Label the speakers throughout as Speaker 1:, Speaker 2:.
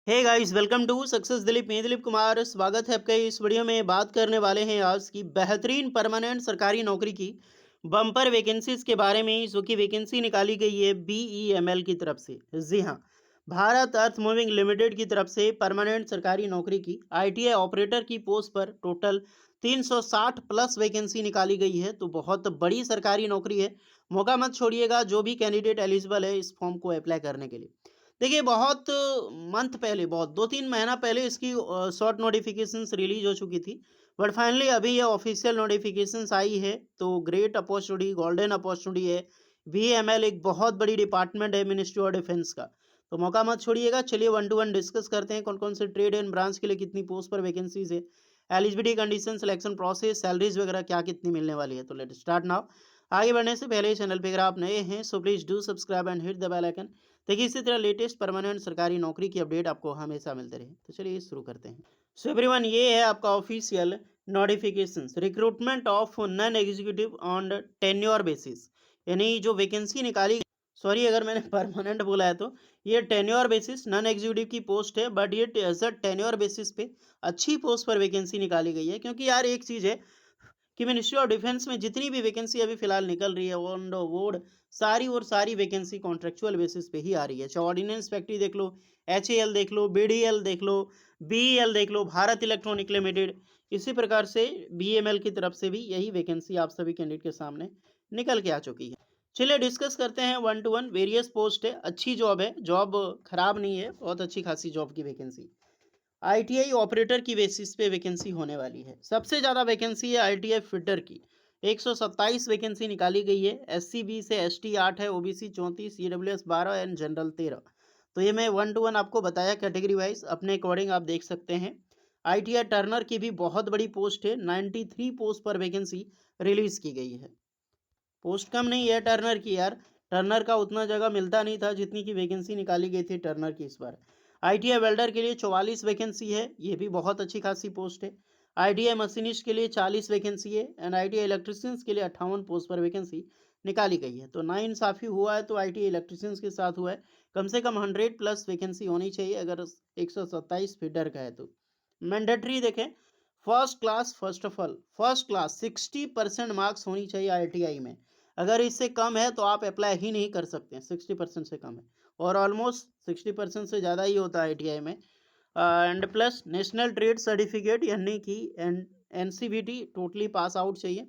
Speaker 1: Hey guys, welcome to success Dilip. मैं दिलीप कुमार, स्वागत है आपका। इस वीडियो में बात करने वाले हैं आज की बेहतरीन परमानेंट सरकारी नौकरी की बम्पर वैकेंसीज के बारे में, जो कि वैकेंसी निकाली गई है बीईएमएल की तरफ से। जी हाँ, भारत अर्थ मूविंग लिमिटेड की तरफ से परमानेंट सरकारी नौकरी की आईटीआई ऑपरेटर की पोस्ट पर टोटल 360 प्लस वैकेंसी निकाली गई है। तो बहुत बड़ी सरकारी नौकरी है। मौका मत छोड़िएगा, जो भी कैंडिडेट एलिजिबल है इस फॉर्म को अप्लाई करने के लिए। देखिए, बहुत मंथ पहले, बहुत 2-3 महीना पहले इसकी शॉर्ट नोटिफ़िकेशंस रिलीज़ हो चुकी थी। बट फाइनली अभी ये ऑफ़िशियल नोटिफ़िकेशंस आई है, तो ग्रेट अपॉर्च्युनिटी, गोल्डन अपॉर्च्युनिटी है। बीईएमएल एक बहुत बड़ी डिपार्टमेंट है मिनिस्ट्री ऑफ डिफेंस का। तो मौका मत छोड़िएगा। चलिए वन टू वन डिस्कस करते हैं कौन-कौन से ट्रेड एंड ब्रांच के लिए कितनी पोस्ट पर वैकेंसीज़ है, eligibility condition, selection process, salaries वगैरह क्या कितनी मिलने वाली है। तो लेट्स स्टार्ट नाउ। आगे बढ़ने से पहले चैनल पे अगर आप नए हैं so please do subscribe and hit the bell icon. देखिए, इसी तरह लेटेस्ट परमानेंट सरकारी नौकरी की अपडेट आपको हमेशा मिलते रहे। तो चलिए शुरू करते हैं। सो एवरीवन, ये है आपका official notifications, recruitment of non executive on tenure basis. यानी जो वैकेंसी निकाली, सॉरी अगर मैंने परमानेंट बोला है, तो ये टेन्योर बेसिस नॉन एग्जीक्यूटिव की पोस्ट है। बट ये एज अ टेन्योर बेसिस पे अच्छी पोस्ट पर वैकेंसी निकाली गई है। क्योंकि यार एक चीज़ है कि मिनिस्ट्री ऑफ डिफेंस में जितनी भी वैकेंसी अभी फिलहाल निकल रही है ऑन द बोर्ड, सारी और सारी वैकेंसी कॉन्ट्रेक्चुअल बेसिस पे ही आ रही है। चाहे ऑर्डिनेंस फैक्ट्री देख लो, एचएएल देख लो, बीडीएल देख लो, बीईएल देख लो, भारत इलेक्ट्रॉनिक लिमिटेड। इसी प्रकार से बीएमएल की तरफ से भी यही वैकेंसी आप सभी कैंडिडेट के सामने निकल के आ चुकी है। चलिए डिस्कस करते हैं one two one. Various post है, अच्छी जॉब है, जॉब खराब नहीं है, बहुत अच्छी खासी जॉब की वैकेंसी। आईटीआई ऑपरेटर की बेसिस पे वैकेंसी होने वाली है। सबसे ज़्यादा वैकेंसी है आईटीआई फिटर की, 127 वैकेंसी निकाली गई है। एससीबी से एसटी 8 है, ओबीसी 34, ईडब्ल्यूएस 12 एंड जनरल 13। तो ये मैं वन टू वन आपको बताया कैटेगरी वाइज, अपने अकॉर्डिंग आप देख सकते हैं। आईटीआई टर्नर की भी बहुत बड़ी पोस्ट है, 93 पोस्ट पर वैकेंसी रिलीज की गई है। पोस्ट कम नहीं है टर्नर की यार। टर्नर का उतना जगह मिलता नहीं था जितनी की वैकेंसी निकाली गई थी टर्नर की इस बार। आईटीआई वेल्डर के लिए 44 वैकेंसी है, ये भी बहुत अच्छी खासी पोस्ट है। आईटीआई मशीनिस्ट के लिए 40 वैकेंसी है एंड आईटीआई इलेक्ट्रिशियंस के लिए 58 पोस्ट पर वैकेंसी निकाली गई है। तो नाइंसाफ़ी हुआ है तो आईटीआई इलेक्ट्रिशियंस के साथ हुआ है। कम से कम 100 प्लस वैकेंसी होनी चाहिए अगर 127 फीडर का है तो। मैंडेटरी देखें, first class, first of all first class 60% marks होनी चाहिए आईटीआई में। अगर इससे कम है तो आप अप्लाई ही नहीं कर सकते हैं, 60% से कम है। और ऑलमोस्ट 60% से ज़्यादा ही होता है आईटीआई में। And plus national trade certificate यानी कि एनसीवीटी टोटली पास आउट चाहिए।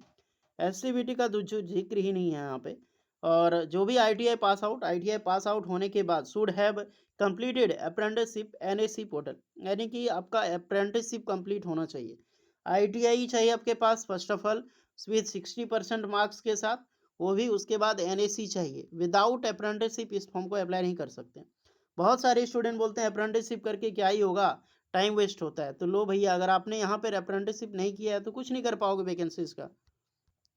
Speaker 1: एससीवीटी का तो जो जिक्र ही नहीं है यहाँ पे। और जो भी आईटीआई पास आउट होने के बाद should have completed apprenticeship NAC portal, यानी कि आपका अप्रेंटिसशिप कंप्लीट होना चाहिए। आईटीआई चाहिए आपके पास first of all with 60% marks के साथ, वो भी उसके बाद एनएसी चाहिए। विदाउट अप्रेंटिसशिप इस फॉर्म को अप्लाई नहीं कर सकते। बहुत सारे स्टूडेंट बोलते हैं अप्रेंटिसशिप करके क्या ही होगा, टाइम वेस्ट होता है। तो लो भैया, अगर आपने यहाँ पर अप्रेंटिसशिप नहीं किया है तो कुछ नहीं कर पाओगे वैकेंसीज का।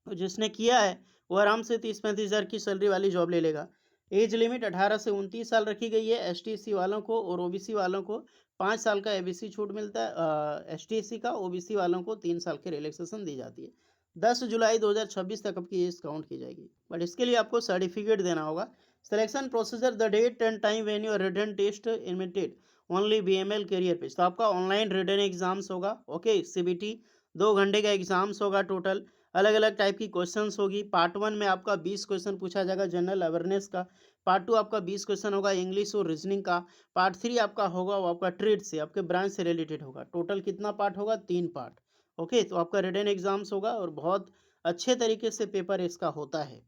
Speaker 1: तो जिसने किया है वो आराम से 30-35 हज़ार की सैलरी वाली जॉब ले लेगा। एज लिमिट 18 से 29 साल रखी गई है एसटीएससी वालों को, और ओबीसी वालों को 5 साल का एबीसी छूट मिलता है एसटीएससी का। ओबीसी वालों को 3 साल की रिलैक्सेशन दी जाती है। 10 जुलाई 2026 तक आपकी एज काउंट की जाएगी। बट इसके लिए आपको सर्टिफिकेट देना होगा। Selection procedure, the date and time when your written test intimated only BML career page. तो आपका ऑनलाइन रिटन एग्जाम्स होगा, ओके, सीबीटी 2 घंटे का एग्जाम्स होगा टोटल। अलग अलग टाइप की क्वेश्चंस होगी। पार्ट 1 में आपका 20 क्वेश्चन पूछा जाएगा जनरल अवेयरनेस का। पार्ट 2 आपका 20 क्वेश्चन होगा इंग्लिश और रीजनिंग का। पार्ट 3 आपका होगा वो आपका ट्रेड से, आपके ब्रांच से रिलेटेड होगा। टोटल कितना पार्ट होगा? 3 पार्ट। ओके, तो आपका रिटन एग्जाम्स होगा और बहुत अच्छे तरीके से पेपर इसका होता है,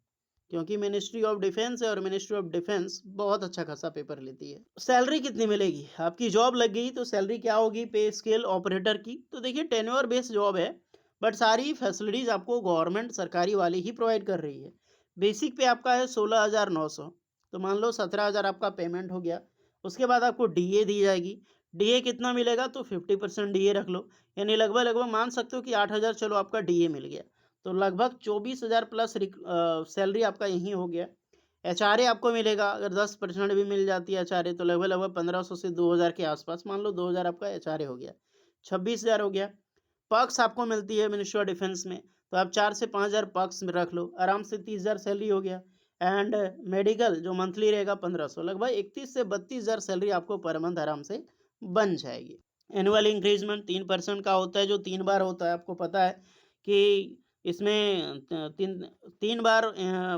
Speaker 1: क्योंकि मिनिस्ट्री ऑफ डिफेंस है और मिनिस्ट्री ऑफ डिफेंस बहुत अच्छा खासा पेपर लेती है। सैलरी कितनी मिलेगी? आपकी जॉब लग गई तो सैलरी क्या होगी पे स्केल ऑपरेटर की? तो देखिए, टेन्योर बेस्ड जॉब है, बट सारी फैसिलिटीज़ आपको गवर्नमेंट सरकारी वाली ही प्रोवाइड कर रही है। बेसिक पे आपका है 16,900। तो मान लो 17,000 आपका पेमेंट हो गया। उसके बाद आपको डीए दी जाएगी। डीए कितना मिलेगा? तो 50% डीए रख लो, यानी लगभग लगभग मान सकते हो कि 8,000 चलो आपका डीए मिल गया। तो लगभग 24,000 प्लस सैलरी आपका यहीं हो गया। एचआरए आपको मिलेगा, अगर 10% भी मिल जाती है एचआरए तो लगभग लगभग 1500 से 2,000 के आसपास, मान लो 2,000 आपका एचआरए हो गया, 26,000 हो गया। पर्क्स आपको मिलती है मिनिस्ट्री ऑफ डिफेंस में, तो आप 4 से 5,000 पर्क्स में रख लो, आराम से 30,000 सैलरी हो गया। एंड मेडिकल जो मंथली रहेगा 1,500, लगभग 31 से 32,000 सैलरी आपको पर मंथ आराम से बन जाएगी। एनुअल इंक्रीजमेंट 3% का होता है, जो 3 बार होता है। आपको पता है कि इसमें 3 बार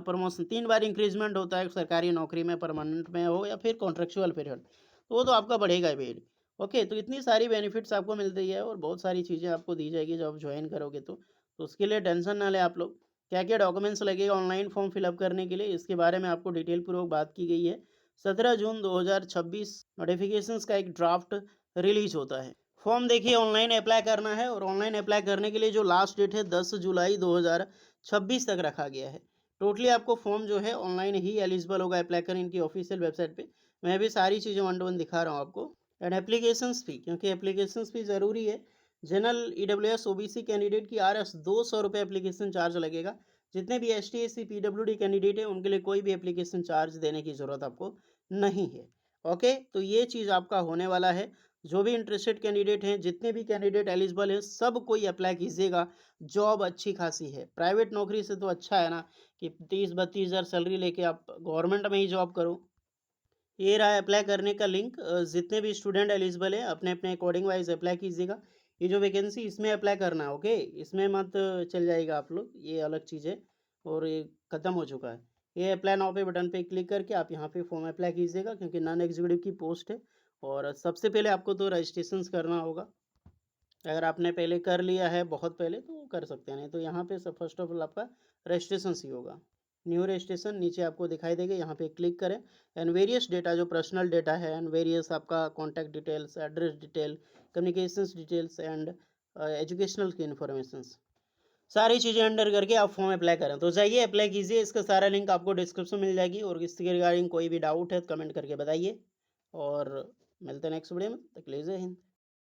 Speaker 1: प्रमोशन 3 बार इंक्रीजमेंट होता है सरकारी नौकरी में, परमानेंट में हो या फिर कॉन्ट्रेक्चुअल पीरियड, तो वो तो आपका बढ़ेगा ही पेड। ओके, तो इतनी सारी बेनिफिट्स आपको मिलती है और बहुत सारी चीज़ें आपको दी जाएगी जब आप ज्वाइन करोगे तो उसके लिए टेंशन ना लें आप लोग। क्या-क्या डॉक्यूमेंट्स लगेगा ऑनलाइन फॉर्म फिलअप करने के लिए, इसके बारे में आपको डिटेल पूर्वक बात की गई है। 17 जून 2026 नोटिफिकेशंस का एक ड्राफ्ट रिलीज होता है। फॉर्म देखिए ऑनलाइन अप्लाई करना है और ऑनलाइन अप्लाई करने के लिए जो लास्ट डेट है 10 जुलाई 2026 तक रखा गया है। टोटली आपको फॉर्म जो है ऑनलाइन ही एलिजिबल होगा अप्लाई करने इनकी ऑफिशियल वेबसाइट पे। मैं भी सारी चीज़ें वन टू वन दिखा रहा हूँ आपको। एंड एप्लीकेशंस फी, क्योंकि एप्लीकेशंस फी ज़रूरी है। जनरल ईडब्ल्यूएस ओबीसी कैंडिडेट की आरएस 200 रुपये एप्लीकेशन चार्ज लगेगा। जितने भी एसटी एससी पीडब्ल्यूडी कैंडिडेट है उनके लिए कोई भी एप्लीकेशन चार्ज देने की ज़रूरत आपको नहीं है। ओके, तो ये चीज़ आपका होने वाला है। जो भी इंटरेस्टेड कैंडिडेट हैं, जितने भी कैंडिडेट एलिजिबल हैं, सब कोई अप्लाई कीजिएगा। जॉब अच्छी खासी है, प्राइवेट नौकरी से तो अच्छा है ना कि 30-32 हज़ार सैलरी लेके आप गवर्नमेंट में ही जॉब करो। ये रहा अप्लाई करने का लिंक। जितने भी स्टूडेंट एलिजिबल है अपने-अपने अकॉर्डिंग वाइज़ अप्लाई कीजिएगा। ये जो वैकेंसी इसमें अप्लाई करना है, ओके? इसमें मत चल जाइएगा आप लोग, ये अलग चीज़ है और ये खत्म हो चुका है। ये अप्लाई नाउ पे बटन पे क्लिक करके आप यहाँ पे फॉर्म अप्लाई कीजिएगा, क्योंकि नॉन एग्जीक्यूटिव की पोस्ट है और सबसे पहले आपको तो रजिस्ट्रेशंस करना होगा। अगर आपने पहले कर लिया है बहुत पहले तो कर सकते हैं, नहीं तो यहाँ पे सब फर्स्ट ऑफ ऑल आपका रजिस्ट्रेशन ही होगा। न्यू रजिस्ट्रेशन नीचे आपको दिखाई देगा, यहाँ पे क्लिक करें। एंड वेरियस डेटा जो पर्सनल डेटा है एंड वेरियस आपका contact details, address detail, communications details and educational की इन्फॉर्मेशंस, सारी चीज़ें अंडर करके आप फॉर्म अप्लाई करें। तो जाइए अप्लाई कीजिए, इसका सारा लिंक आपको डिस्क्रिप्शन मिल जाएगी और इसके रिगार्डिंग कोई भी डाउट है तो कमेंट करके बताइए और मिलते हैं नेक्स्ट वीडियो में। तब तक के लिए जय हिंद।